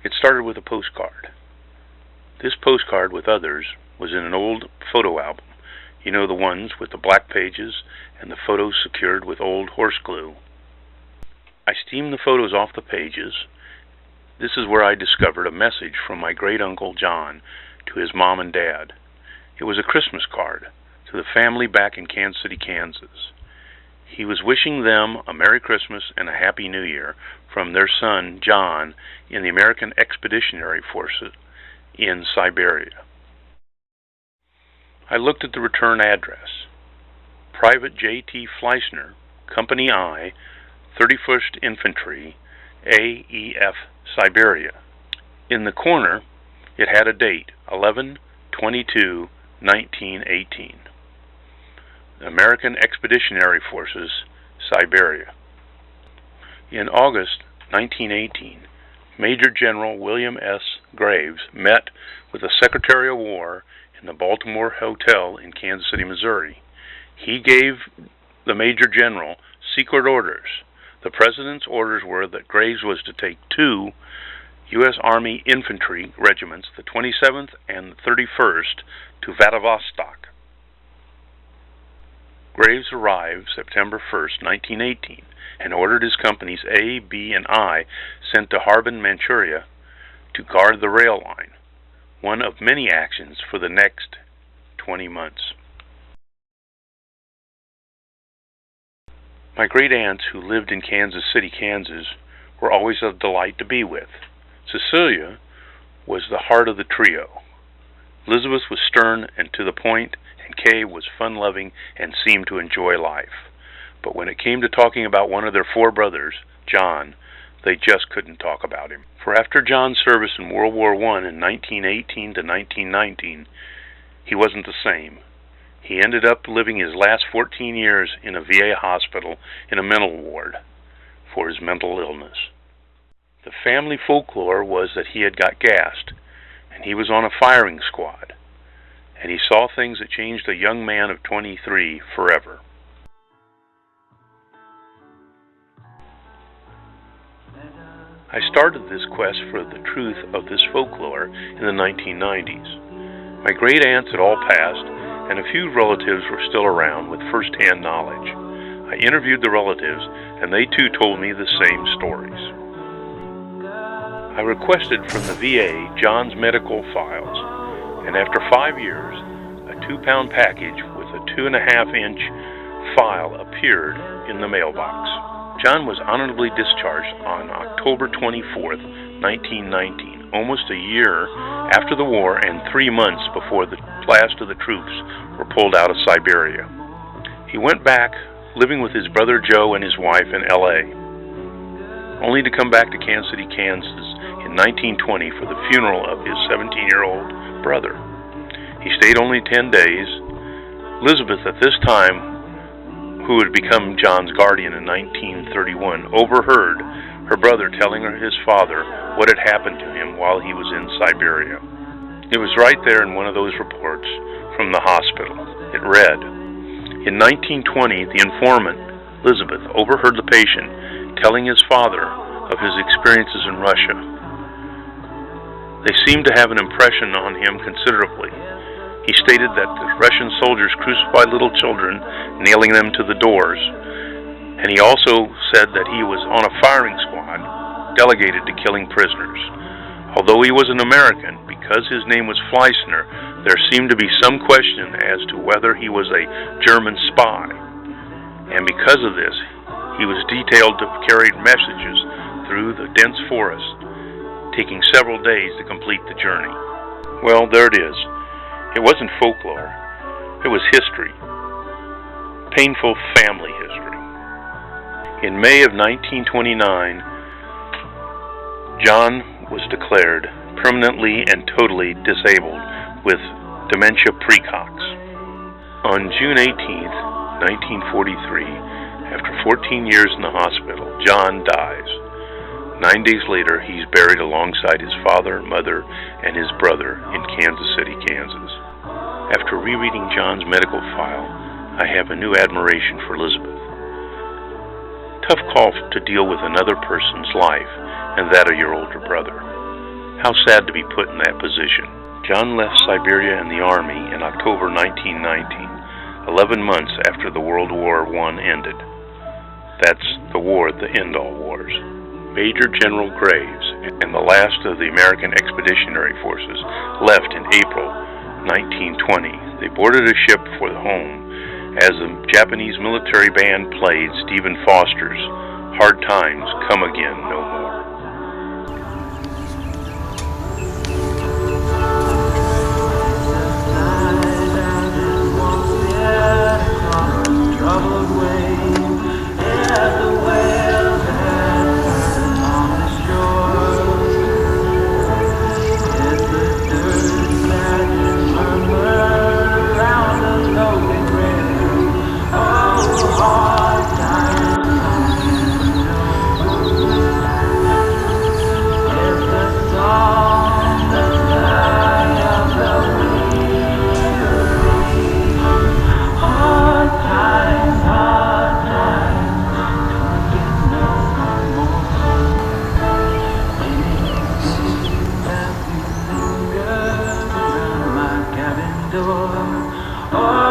It started with a postcard. This postcard, with others, was in an old photo album. You know, the ones with the black pages and the photos secured with old horse glue. I steamed the photos off the pages. This is where I discovered a message from my great-uncle John to his mom and dad. It was a Christmas card to the family back in Kansas City, Kansas. He was wishing them a Merry Christmas and a Happy New Year from their son, John, in the American Expeditionary Forces in Siberia. I looked at the return address. Private J.T. Fleischner, Company I, 31st Infantry, AEF, Siberia. In the corner, it had a date, 11/22/1918. American Expeditionary Forces, Siberia. In August 1918, Major General William S. Graves met with the Secretary of War in the Baltimore Hotel in Kansas City, Missouri. He gave the Major General secret orders. The President's orders were that Graves was to take 2 U.S. Army infantry regiments, the 27th and 31st, to Vladivostok. Graves arrived September 1st, 1918, and ordered his companies A, B, and I sent to Harbin, Manchuria, to guard the rail line, one of many actions for the next 20 months. My great-aunts, who lived in Kansas City, Kansas, were always a delight to be with. Cecilia was the heart of the trio. Elizabeth was stern and to the point, and Kay was fun-loving and seemed to enjoy life. But when it came to talking about one of their 4 brothers, John, they just couldn't talk about him. For after John's service in World War I in 1918 to 1919, he wasn't the same. He ended up living his last 14 years in a VA hospital in a mental ward for his mental illness. The family folklore was that he had got gassed, and he was on a firing squad, and he saw things that changed a young man of 23 forever. I started this quest for the truth of this folklore in the 1990s. My great-aunts had all passed, and a few relatives were still around with first-hand knowledge. I interviewed the relatives, and they too told me the same stories. I requested from the VA John's medical files, and after 5 years, a 2-pound package with a 2.5-inch file appeared in the mailbox. John was honorably discharged on October 24th, 1919, almost a year after the war and 3 months before the last of the troops were pulled out of Siberia. He went back, living with his brother Joe and his wife in L.A., only to come back to Kansas City, Kansas in 1920 for the funeral of his 17-year-old brother. He stayed only 10 days. Elizabeth, at this time, who had become John's guardian in 1931, overheard her brother telling his father what had happened to him while he was in Siberia. It was right there in one of those reports from the hospital. It read, in 1920, the informant, Elizabeth, overheard the patient telling his father of his experiences in Russia. They seemed to have an impression on him considerably. He stated that the Russian soldiers crucified little children, nailing them to the doors, and he also said that he was on a firing squad delegated to killing prisoners. Although he was an American, because his name was Fleischner, there seemed to be some question as to whether he was a German spy, and because of this, he was detailed to carry messages through the dense forest, taking several days to complete the journey. Well, there it is. It wasn't folklore. It was history. Painful family history. In May of 1929, John was declared permanently and totally disabled with dementia precox. On June 18th, 1943, after 14 years in the hospital, John dies. 9 days later, he's buried alongside his father, mother, and his brother in Kansas City, Kansas. After rereading John's medical file, I have a new admiration for Elizabeth. Tough call to deal with another person's life, and that of your older brother. How sad to be put in that position. John left Siberia and the Army in October 1919, 11 months after the World War I ended. That's the war at the end all wars. Major General Graves and the last of the American Expeditionary Forces left in April 1920. They boarded a ship for home as the Japanese military band played Stephen Foster's Hard Times Come Again No More. Oh